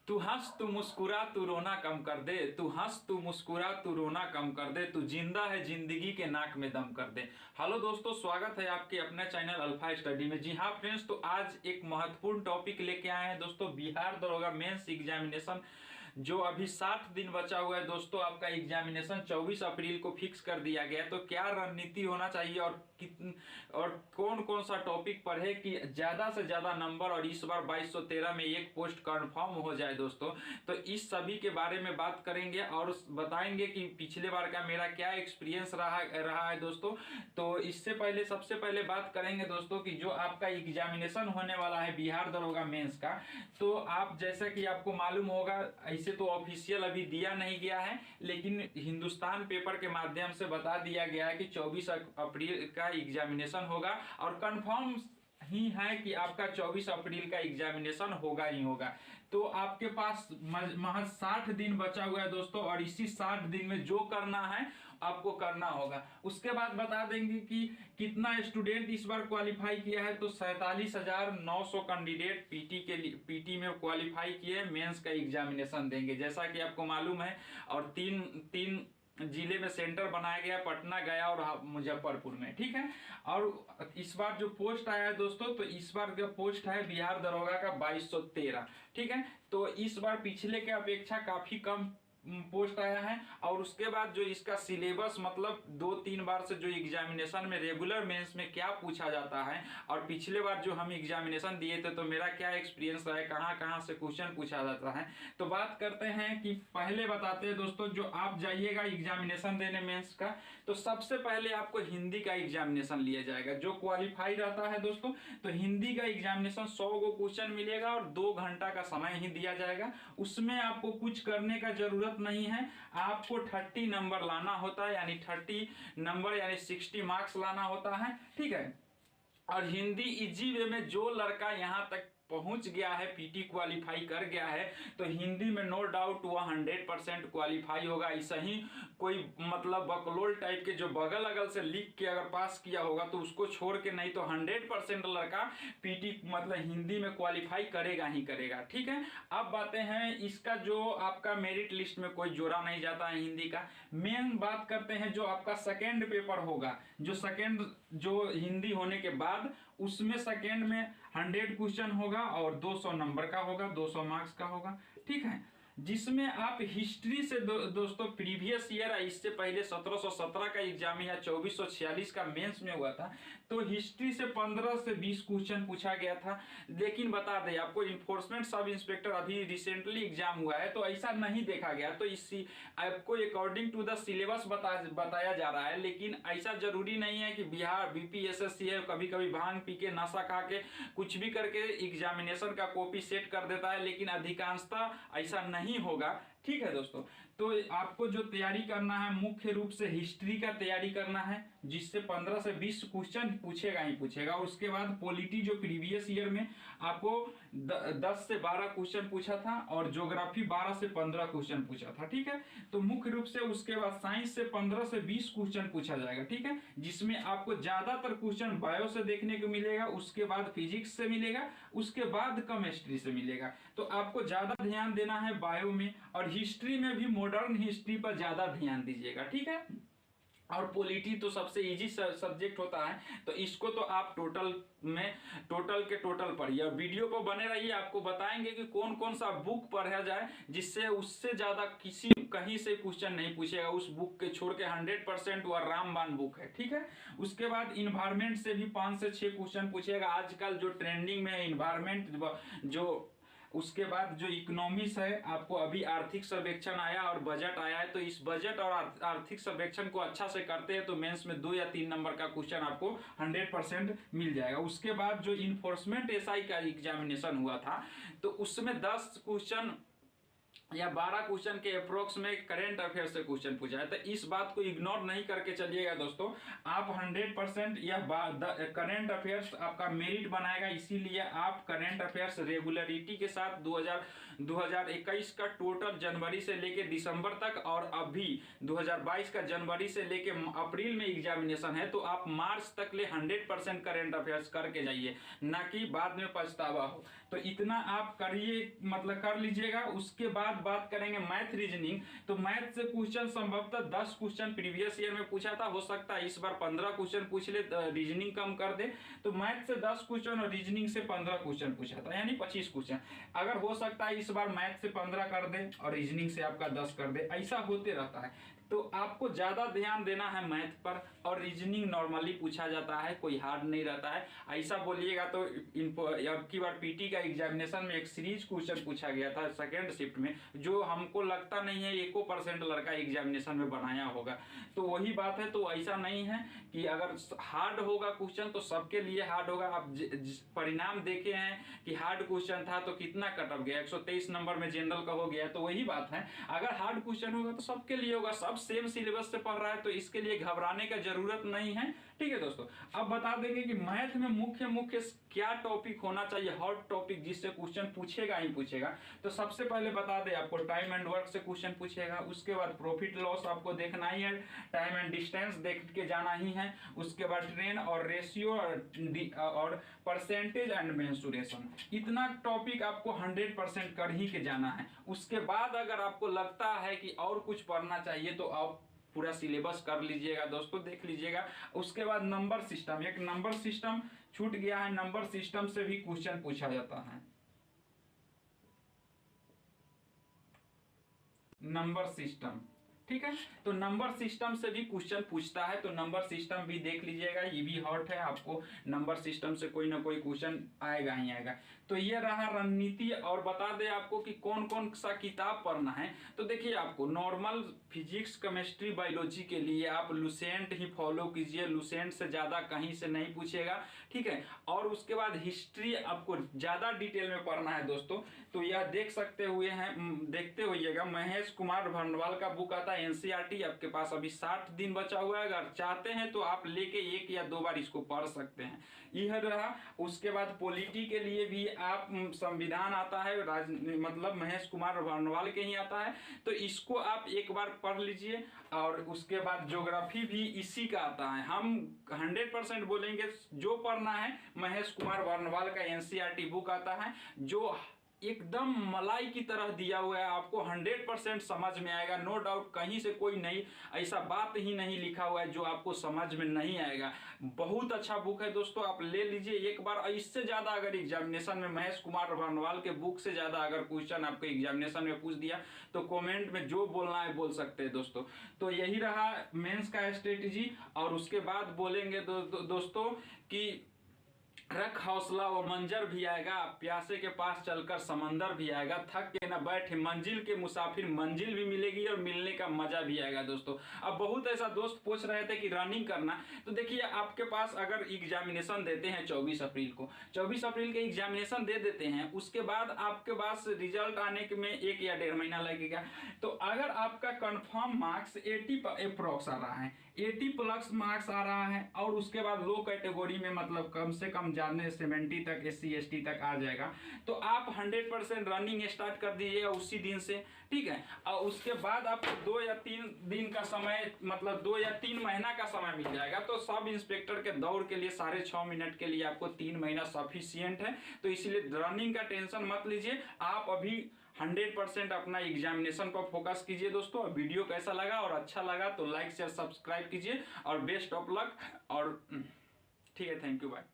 तू हंस तू मुस्कुरा तू रोना कम कर दे, तू हंस तू मुस्कुरा तू रोना कम कर दे, तू जिंदा है जिंदगी के नाक में दम कर दे। हेलो दोस्तों, स्वागत है आपके अपने चैनल अल्फा स्टडी में। जी हाँ फ्रेंड्स, तो आज एक महत्वपूर्ण टॉपिक लेके आए हैं दोस्तों। बिहार दरोगा मेंस एग्जामिनेशन जो अभी 60 दिन बचा हुआ है दोस्तों, आपका एग्जामिनेशन 24 अप्रैल को फिक्स कर दिया गया है। तो क्या रणनीति होना चाहिए और कौन कौन सा टॉपिक पढ़े कि ज्यादा से ज्यादा नंबर और इस बार 2213 में एक पोस्ट कंफर्म हो जाए दोस्तों। तो इस सभी के बारे में बात करेंगे और बताएंगे कि पिछले बार का मेरा क्या एक्सपीरियंस रहा है दोस्तों। तो इससे पहले सबसे पहले बात करेंगे दोस्तों कि जो आपका एग्जामिनेशन होने वाला है बिहार दरोगा मेंस का, तो आप जैसा कि आपको मालूम होगा, ऐसे तो ऑफिशियल अभी दिया नहीं गया है, लेकिन हिंदुस्तान पेपर के माध्यम से बता दिया गया है कि 24 अप्रैल का एग्जामिनेशन होगा और कंफर्म ही है कि आपका 24 अप्रैल का एग्जामिनेशन होगा ही होगा। तो आपके पास महज 60 दिन बचा हुआ है दोस्तों, और इसी 60 दिन में जो करना है आपको करना होगा। उसके बाद बता देंगे कि कितना स्टूडेंट इस बार क्वालिफाई किया है। तो 47,900 कैंडिडेट पीटी में क्वालिफाई किए, मेंस का एग्जामिनेशन देंगे जैसा कि आपको मालूम है। और तीन जिले में सेंटर बनाया गया, पटना, गया और मुजफ्फरपुर में, ठीक है। और इस बार जो पोस्ट आया है दोस्तों, तो इस बार जो पोस्ट है बिहार दरोगा का 2213, ठीक है। तो इस बार पिछले के अपेक्षा काफी कम पोस्ट आया है। और उसके बाद जो इसका सिलेबस, मतलब 2-3 बार से जो एग्जामिनेशन में रेगुलर मेंस में क्या पूछा जाता है और पिछले बार जो हम एग्जामिनेशन दिए थे तो मेरा क्या एक्सपीरियंस रहा है, कहाँ कहाँ से क्वेश्चन पूछा जाता है। तो बात करते हैं कि पहले बताते हैं दोस्तों, जो आप जाइएगा एग्जामिनेशन देने मेंस का, तो सबसे पहले आपको हिंदी का एग्जामिनेशन लिया जाएगा। जो क्वालिफाई रहता है दोस्तों, तो हिंदी का एग्जामिनेशन 100 गो क्वेश्चन मिलेगा और 2 घंटा का समय ही दिया जाएगा। उसमें आपको कुछ करने का जरूरत नहीं है, आपको 30 नंबर लाना होता है, यानी 30 नंबर यानी 60 मार्क्स लाना होता है, ठीक है। और हिंदी इजी वे में जो लड़का यहां तक पहुंच गया है, पीटी क्वालिफाई कर गया है, तो हिंदी में नो डाउट वह 100% क्वालिफाई होगा। ऐसा ही कोई मतलब बकलोल टाइप के जो बगल अगल से लिख के अगर पास किया होगा तो उसको छोड़ के, नहीं तो 100% लड़का पीटी मतलब हिंदी में क्वालिफाई करेगा ही करेगा, ठीक है। अब बातें हैं इसका, जो आपका मेरिट लिस्ट में कोई जोड़ा नहीं जाता है हिंदी का। मेन बात करते हैं जो आपका सेकेंड पेपर होगा, जो हिंदी होने के बाद उसमें सेकेंड में 100 क्वेश्चन होगा और 200 नंबर का होगा, 200 मार्क्स का होगा, ठीक है। जिसमें आप हिस्ट्री से दोस्तों प्रीवियस ईयर, इससे पहले 1717 का एग्जाम या 2446 का मेंस में हुआ था, तो हिस्ट्री से 15 से 20 क्वेश्चन पूछा गया था। लेकिन बता दें आपको, इन्फोर्समेंट सब इंस्पेक्टर अभी रिसेंटली एग्जाम हुआ है, तो ऐसा नहीं देखा गया। तो इसी आपको अकॉर्डिंग टू द सिलेबस बताया जा रहा है, लेकिन ऐसा जरूरी नहीं है कि बिहार बीपीएसएससी है कभी कभी भांग पी के नशा खा के कुछ भी करके एग्जामिनेशन का कॉपी सेट कर देता है, लेकिन अधिकांशतः ऐसा नहीं होगा, ठीक है दोस्तों। तो आपको जो तैयारी करना है, मुख्य रूप से हिस्ट्री का तैयारी करना है, जिससे 15 से 20 क्वेश्चन पूछेगा ही पूछेगा। उसके बाद पॉलिटी जो प्रीवियस ईयर में आपको 10 से 12 क्वेश्चन पूछा था, और ज्योग्राफी 12 से 15 क्वेश्चन पूछा था, ठीक है। तो मुख्य रूप से उसके बाद साइंस से 15 से 20 क्वेश्चन पूछा जाएगा, ठीक है, जिसमें आपको ज्यादातर क्वेश्चन बायो से देखने को मिलेगा, उसके बाद फिजिक्स से मिलेगा, उसके बाद केमिस्ट्री से मिलेगा। तो आपको ज्यादा ध्यान देना है बायो में, और हिस्ट्री में भी मॉडर्न हिस्ट्री पर ज्यादा ध्यान दीजिएगा, ठीक है। और पॉलिटी तो सबसे इजी सब्जेक्ट होता है, तो इसको तो आप टोटल के टोटल पढ़िए और वीडियो पर बने रहिए। आपको बताएंगे कि कौन कौन सा बुक पढ़ा जाए जिससे उससे ज्यादा कहीं से क्वेश्चन नहीं पूछेगा। उस बुक के छोड़ के 100% वह रामबाण बुक है, ठीक है। उसके बाद इन्वायरमेंट से भी 5 से 6 क्वेश्चन पूछेगा, आजकल जो ट्रेंडिंग में है इन्वायरमेंट जो। उसके बाद जो इकोनॉमिक्स है, आपको अभी आर्थिक सर्वेक्षण आया और बजट आया है, तो इस बजट और आर्थिक सर्वेक्षण को अच्छा से करते हैं तो मेंस में 2 या 3 नंबर का क्वेश्चन आपको 100% मिल जाएगा। उसके बाद जो इन्फोर्समेंट एसआई का एग्जामिनेशन हुआ था, तो उसमें 10 क्वेश्चन या 12 क्वेश्चन के अप्रोक्स में करेंट अफेयर से क्वेश्चन पूछा है। तो इस बात को इग्नोर नहीं करके चलिएगा दोस्तों। आप 100% या करेंट अफेयर्स आपका मेरिट बनाएगा, इसीलिए आप करेंट अफेयर्स रेगुलरिटी के साथ 2021 का टोटल जनवरी से लेके दिसंबर तक, और अभी 2022 का जनवरी से लेके अप्रैल में एग्जामिनेशन है, तो आप मार्च तक ले 100% करेंट अफेयर्स करके जाइए, ना कि बाद में पछतावा हो। तो इतना आप करिए, मतलब कर लीजिएगा। उसके बाद बात करेंगे मैथ रीजनिंग। तो मैथ से क्वेश्चन संभवतः 10 क्वेश्चन प्रीवियस ईयर में पूछा था, हो सकता है इस बार 15 क्वेश्चन पूछ ले, रीजनिंग कम कर दे। तो मैथ से 10 क्वेश्चन और रीजनिंग से 15 क्वेश्चन पूछा था, यानी 25 क्वेश्चन। अगर हो सकता है इस बार मैथ से 15 कर दे और रीजनिंग से आपका 10 कर दे, ऐसा होते रहता है। तो आपको ज्यादा ध्यान देना है मैथ पर, और रीजनिंग नॉर्मली पूछा जाता है, कोई हार्ड नहीं रहता है। ऐसा बोलिएगा तो अब की बार पीटी का एग्जामिनेशन में एक सीरीज क्वेश्चन पूछा गया था सेकेंड शिफ्ट में, जो हमको लगता नहीं है 1% लड़का एग्जामिनेशन में बनाया होगा। तो वही बात है, तो ऐसा नहीं है कि अगर हार्ड होगा क्वेश्चन तो सबके लिए हार्ड होगा। आप परिणाम देखे हैं कि हार्ड क्वेश्चन था तो कितना कट ऑफ गया, 123 नंबर में जनरल का हो गया। तो वही बात है, अगर हार्ड क्वेश्चन होगा तो सबके लिए होगा, सब सेम सिलेबस से पढ़ रहा है, तो इसके लिए घबराने का जरूरत नहीं है। ठीक है दोस्तों, अब बता देंगे कि मैथ में मुख्य क्या टॉपिक होना चाहिए, हॉट टॉपिक जिससे क्वेश्चन पूछेगा ही पूछेगा। तो सबसे पहले बता दे आपको टाइम एंड वर्क से क्वेश्चन पूछेगा। उसके बाद प्रॉफिट लॉस आपको देखना ही है, टाइम एंड डिस्टेंस देख के जाना ही है। उसके बाद ट्रेन और रेशियो और परसेंटेज एंड मेंसुरेशन, इतना टॉपिक आपको 100% कर ही के जाना है। उसके बाद अगर आपको लगता है कि और कुछ पढ़ना चाहिए तो आप पूरा सिलेबस कर लीजिएगा दोस्तों, देख लीजिएगा। उसके बाद नंबर सिस्टम, एक नंबर सिस्टम छूट गया है, नंबर सिस्टम से भी क्वेश्चन पूछा जाता है। नंबर सिस्टम, ठीक है, तो नंबर सिस्टम से भी क्वेश्चन पूछता है, तो नंबर सिस्टम भी देख लीजिएगा, ये भी हॉट है। आपको नंबर सिस्टम से कोई ना कोई क्वेश्चन आएगा ही आएगा। तो ये रहा रणनीति। और बता दें आपको कि कौन कौन सा किताब पढ़ना है। तो देखिए, आपको नॉर्मल फिजिक्स, केमिस्ट्री, बायोलॉजी के लिए आप लुसेंट ही फॉलो कीजिए, लुसेंट से ज्यादा कहीं से नहीं पूछेगा, ठीक है। और उसके बाद हिस्ट्री आपको ज्यादा डिटेल में पढ़ना है दोस्तों, तो यह देखते होइएगा, महेश कुमार भंडवाल का बुक आता है एनसीईआरटी। आपके पास अभी 60 दिन बचा हुआ है, अगर चाहते हैं तो आप लेके 1 या 2 बार इसको पढ़ सकते हैं। यह रहा। उसके बाद पॉलिटी के लिए भी आप संविधान आता है, मतलब महेश कुमार भंडवाल के ही आता है, तो इसको आप एक बार पढ़ लीजिए। और उसके बाद ज्योग्राफी भी इसी का आता है। हम 100% बोलेंगे जो पढ़ना है, महेश कुमार भंडवाल का एनसीईआरटी बुक आता है, जो एकदम मलाई की तरह दिया हुआ है, आपको 100% समझ में आएगा, नो डाउट। कहीं से कोई नहीं ऐसा बात ही नहीं लिखा हुआ है जो आपको समझ में नहीं आएगा। बहुत अच्छा बुक है दोस्तों, आप ले लीजिए एक बार। इससे ज्यादा अगर एग्जामिनेशन में महेश कुमार भंडवाल के बुक से ज्यादा अगर क्वेश्चन आपको एग्जामिनेशन में पूछ दिया तो कमेंट में जो बोलना है बोल सकते हैं दोस्तों। तो यही रहा मेंस का स्ट्रेटेजी। और उसके बाद बोलेंगे दोस्तों कि रख हौसला, वो मंजर भी आएगा, प्यासे के पास चलकर समंदर भी आएगा, थक के न बैठे मंजिल के मुसाफिर, मंजिल भी मिलेगी और मिलने का मजा भी आएगा दोस्तों। अब बहुत ऐसा दोस्त पूछ रहे थे कि रनिंग करना, तो देखिए आपके पास अगर एग्जामिनेशन देते हैं 24 अप्रैल को, 24 अप्रैल के एग्जामिनेशन दे देते हैं, उसके बाद आपके पास रिजल्ट आने में 1 या 1.5 महीना लगेगा। तो अगर आपका कंफर्म मार्क्स 80 अप्रॉक्स आ रहा है, 80 प्लस मार्क्स आ रहा है, और उसके बाद लो कैटेगरी में मतलब कम से कम जाने 70 तक SC ST तक आ जाएगा, तो आप 100% रनिंग स्टार्ट कर दीजिएगा उसी दिन से, ठीक है। और उसके बाद आपको 2 या 3 दिन का समय, मतलब 2 या 3 महीना का समय मिल जाएगा। तो सब इंस्पेक्टर के दौड़ के लिए 6.5 मिनट के लिए आपको 3 महीना सफिशियंट है। तो इसलिए रनिंग का टेंशन मत लीजिए, आप अभी 100% अपना एग्जामिनेशन पर फोकस कीजिए दोस्तों। वीडियो कैसा लगा, और अच्छा लगा तो लाइक शेयर सब्सक्राइब कीजिए, और बेस्ट ऑफ लक। और ठीक है, थैंक यू, बाय।